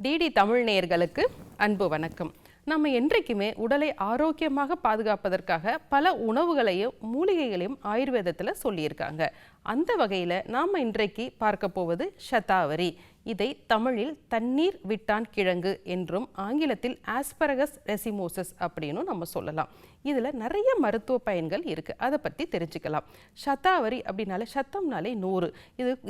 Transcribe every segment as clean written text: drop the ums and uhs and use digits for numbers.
DD Tamil நேயர்களுக்கு அன்பு வணக்கம். நம்ம என்றைக்குமே உடலை ஆரோக்கியமாக பாதுகாப்பதற்காக பல உணவுகளையும் மூலிகைகளையும் ஆயுர்வேதத்தில் சொல்லியிருக்காங்க. அந்த வகையில் நாம் இன்றைக்கு பார்க்க போவது ஷதாவரி. இதை தமிழில் தண்ணீர் விட்டான் கிழங்கு என்றும் ஆங்கிலத்தில் ஆஸ்பரகஸ் ரெசிமோசஸ் அப்படின்னு நம்ம சொல்லலாம். இதில் நிறைய மருத்துவ பயன்கள் இருக்குது. அதை பற்றி தெரிஞ்சுக்கலாம். ஷதாவரி அப்படின்னாலே ஷத்தம்னாலே 100.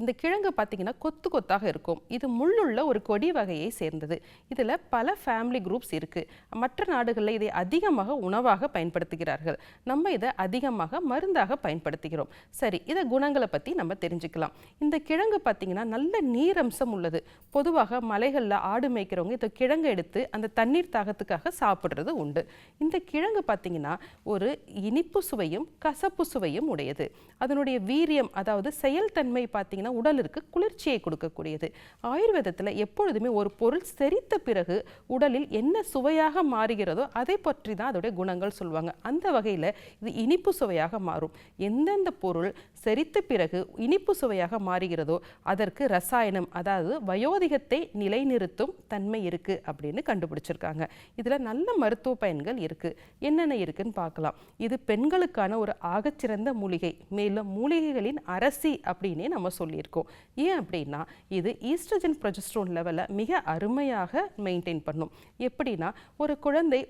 இந்த கிழங்கு பார்த்திங்கன்னா கொத்து கொத்தாக இருக்கும். இது முள்ளுள்ள ஒரு கொடி வகையை சேர்ந்தது. இதில் பல ஃபேமிலி குரூப்ஸ் இருக்குது. மற்ற நாடுகளில் இதை அதிகமாக உணவாக பயன்படுத்துகிறார்கள். நம்ம இதை அதிகமாக மருந்தாக பயன்படுத்துகிறோம். சரி, இதை குணங்களை பற்றி நம்ம தெரிஞ்சுக்கலாம். இந்த கிழங்கு பார்த்திங்கன்னா நல்ல நீரம்சம் உள்ளது. பொதுவாக மலைகளில் ஆடு மேய்க்கிறவங்க இந்த கிழங்கு எடுத்து அந்த தண்ணீர் தாகத்துக்காக சாப்பிட்றது உண்டு. இந்த கிழங்கு பார்த்திங்கன்னா ஒரு இனிப்பு சுவையும் கசப்பு சுவையும் உடையது. அதனுடைய வீரியம், அதாவது செயல்தன்மை பார்த்திங்கன்னா உடலிற்கு குளிர்ச்சியை கொடுக்கக்கூடியது. ஆயுர்வேதத்தில் எப்பொழுதுமே ஒரு பொருள் செரித்த பிறகு உடலில் என்ன சுவையாக மாறுகிறதோ அதை பற்றி தான் அதோடைய குணங்கள் சொல்லுவாங்க. அந்த வகையில் இது இனிப்பு சுவையாக மாறும். எந்தெந்த பொருள் செரித்த பிறகு இனிப்பு சுவையாக மாறுகிறதோ அதற்கு ரசாயனம், அதாவது வயோதிகத்தை நிலைநிறுத்தும் தன்மை இருக்குது அப்படின்னு கண்டுபிடிச்சிருக்காங்க. இதில் நல்ல மருத்துவ பயன்கள் இருக்குது. என்னென்ன இருக்குன்னு பார்க்கலாம். இது பெண்களுக்கான ஒரு ஆகச்சிறந்த மூலிகை. மேலும் மூலிகைகளின் அரசி அப்படின்னே நம்ம சொல்லியிருக்கோம். ஏன் அப்படின்னா இது ஈஸ்ட்ரஜன் ப்ரொஜெஸ்ட்ரோன் லெவலை மிக அருமையாக மெயின்டைன் பண்ணும். எப்படின்னா ஒரு குழந்தை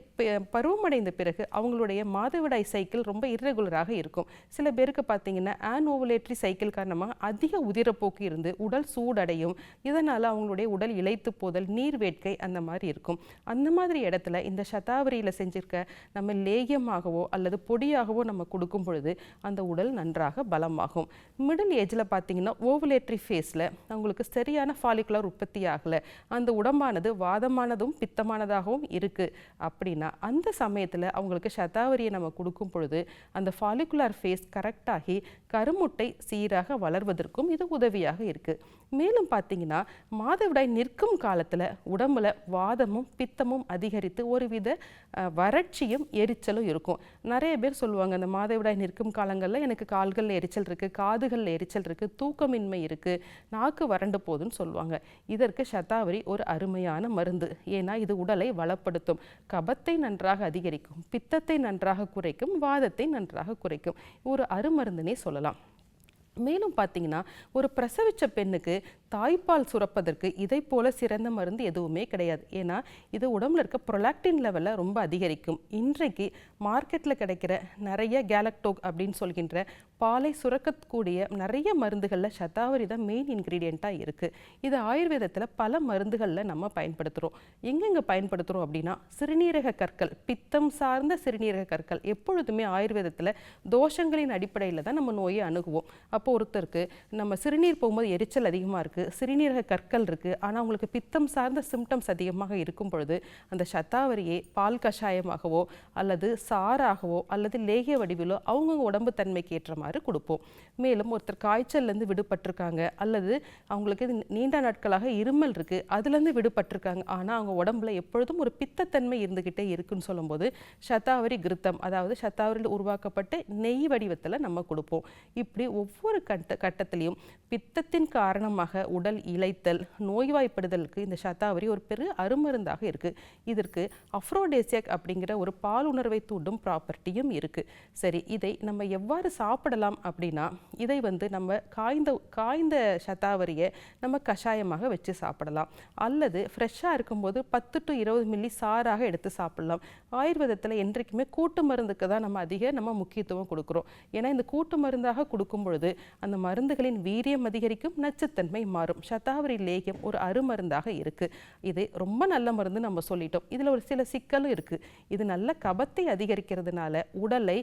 பருவமடைந்த பிறகு அவங்களுடைய மாதவிடாய் சைக்கிள் ரொம்ப இர்ரெகுலராக இருக்கும். சில பேருக்கு பார்த்தீங்கன்னா ஆன்ஓவுலேட்டரி சைக்கிள் காரணமாக அதிக உதிரப்போக்கு இருந்து உடல் சூடடையும். இதனால் அவங்களுடைய உடல் இளைத்து போதல், நீர் வேட்கை அந்த மாதிரி இருக்கும். அந்த மாதிரி இடத்துல இந்த ஷதாவரியில் செஞ்சிருக்க நம்ம லேகியமாகவோ அல்லது பொடியாகவோ நம்ம கொடுக்கும் பொழுது அந்த உடல் நன்றாக பலமாகும். மிடில் ஏஜில் பார்த்தீங்கன்னா ஓவுலேட்டரி ஃபேஸில் அவங்களுக்கு சரியான ஃபாலிகுலர் உற்பத்தி ஆகலை, அந்த உடம்பானது வாதமானதும் பித்தமானதாகவும் இருக்குது அப்படின்னா அந்த சமயத்தில் அவங்களுக்கு ஷதாவரியை நம்ம கொடுக்கும் பொழுது அந்த ஃபாலிகுலர் ஃபேஸ் கரெக்டாகி கருமுட்டை சீராக வளர்வதற்கும் இது உதவியாக இருக்குது. மேலும் பார்த்தீங்கன்னா மாதவிடாய் நிற்கும் காலத்தில் உடம்புல வாதமும் பித்தமும் அதிகரித்து ஒருவித வறட்சியும் எரிச்சலும் இருக்கும். நிறைய பேர் சொல்லுவாங்க அந்த மாதவிடாய் நிற்கும் காலங்களில் எனக்கு கால்களில் எரிச்சல் இருக்குது, காதுகளில் எரிச்சல் இருக்குது, தூக்கமின்மை இருக்குது, நாக்கு வறண்டு போகுதுன்னு சொல்லுவாங்க. இதற்கு ஷதாவரி ஒரு அருமையான மருந்து. ஏன்னா இது உடலை வளப்படுத்தும், கபத்தை நன்றாக அதிகரிக்கும், பித்தத்தை நன்றாக குறைக்கும், வாதத்தை நன்றாக குறைக்கும். ஒரு அருமருந்துனே சொல்லலாம். மேலும் பார்த்தீங்கன்னா ஒரு பிரசவித்த பெண்ணுக்கு தாய்ப்பால் சுரப்பதற்கு இதை போல சிறந்த மருந்து எதுவுமே கிடையாது. ஏன்னா இது உடம்புல இருக்க ப்ரொலாக்டின் லெவலை ரொம்ப அதிகரிக்கும். இன்றைக்கு மார்க்கெட்டில் கிடைக்கிற நிறைய கேலக்டோக் அப்படின்னு சொல்கின்ற பாலை சுரக்கக்கூடிய நிறைய மருந்துகளில் ஷதாவரி தான் மெயின் இன்க்ரீடியண்ட்டாக இருக்குது. இது ஆயுர்வேதத்தில் பல மருந்துகளில் நம்ம பயன்படுத்துகிறோம். எங்கெங்கே பயன்படுத்துகிறோம் அப்படின்னா சிறுநீரக கற்கள், பித்தம் சார்ந்த சிறுநீரக கற்கள் எப்பொழுதுமே ஆயுர்வேதத்தில் தோஷங்களின் அடிப்படையில் தான் நம்ம நோயை அணுகுவோம். அப்போ ஒருத்தருக்கு நம்ம சிறுநீர் போகும்போது எரிச்சல் அதிகமாக இருக்குது, சிறுநீரக கற்கள் இருக்குது, ஆனால் உங்களுக்கு பித்தம் சார்ந்த சிம்டம்ஸ் அதிகமாக இருக்கும் பொழுது அந்த ஷதாவரியை பால் கஷாயமாகவோ அல்லது சாராகவோ அல்லது லேகிய வடிவிலோ அவங்கவுங்க உடம்பு தன்மைக்கு ஏற்ற மாதிரி கொடுப்போம். மேலும் ஒருத்தர் காய்ச்சல்லேருந்து விடுபட்டிருக்காங்க அல்லது அவங்களுக்கு நீண்ட நாட்களாக இருமல் இருக்குது, அதுலேருந்து விடுபட்டிருக்காங்க, ஆனால் அவங்க உடம்புல எப்பொழுதும் ஒரு பித்தத்தன்மை இருந்துக்கிட்டே இருக்குன்னு சொல்லும்போது ஷதாவரி கிருத்தம், அதாவது ஷதாவரியில் உருவாக்கப்பட்ட நெய் வடிவத்தில் நம்ம கொடுப்போம். இப்படி ஒவ்வொரு கட்டத்திலையும் பித்தத்தின் காரணமாக உடல் இளைத்தல், நோய்வாய்ப்படுதலுக்கு இந்த ஷதாவரி ஒரு பெரிய அருமருந்தாக இருக்குது. இதற்கு அஃப்ரோடேசியக் அப்படிங்கிற ஒரு பால் உணர்வை தூண்டும் ப்ராப்பர்ட்டியும் இருக்குது. சரி, இதை நம்ம எவ்வாறு சாப்பிடலாம் அப்படின்னா இதை நம்ம காய்ந்த ஷதாவரியை நம்ம கஷாயமாக வச்சு சாப்பிடலாம், அல்லது ஃப்ரெஷ்ஷாக இருக்கும்போது 10 to 20 மில்லி சாராக எடுத்து சாப்பிடலாம். ஆயுர்வேதத்தில் என்றைக்குமே கூட்டு மருந்துக்கு தான் நம்ம முக்கியத்துவம் கொடுக்குறோம். ஏன்னா இந்த கூட்டு மருந்தாக கொடுக்கும் பொழுது அந்த மருந்துகளின் வீரியம் அதிகரிக்கும், நச்சுத்தன்மை மாறும். ஷதாவரி லேகியம் ஒரு அருமருந்தாக இருக்குது. இது ரொம்ப நல்ல மருந்து நம்ம சொல்லிட்டோம். இதில் ஒரு சில சிக்கலும் இருக்குது. இது நல்ல கபத்தை அதிகரிக்கிறதுனால உடலை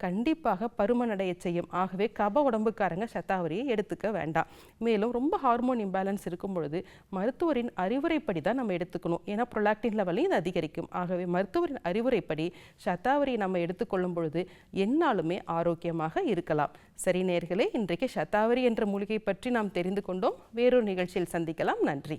கண்டிப்பாக பருமனடைய செய்யும். ஆகவே கப உடம்புக்காரங்க ஷதாவரியை எடுத்துக்க வேண்டாம். மேலும் ரொம்ப ஹார்மோன் இம்பேலன்ஸ் இருக்கும் பொழுது மருத்துவரின் அறிவுரைப்படி தான் நம்ம எடுத்துக்கணும். ஏன்னா ப்ரொலாக்டின் லெவலையும் இது அதிகரிக்கும். ஆகவே மருத்துவரின் அறிவுரைப்படி ஷதாவரியை நம்ம எடுத்துக்கொள்ளும் பொழுது எந்நாளுமே ஆரோக்கியமாக இருக்கலாம். சரி நேயர்களே, இன்றைக்கு ஷதாவரி என்ற மூலிகை பற்றி நாம் தெரிந்து கொண்டோம். வேறொரு நிகழ்ச்சியில் சந்திக்கலாம். நன்றி.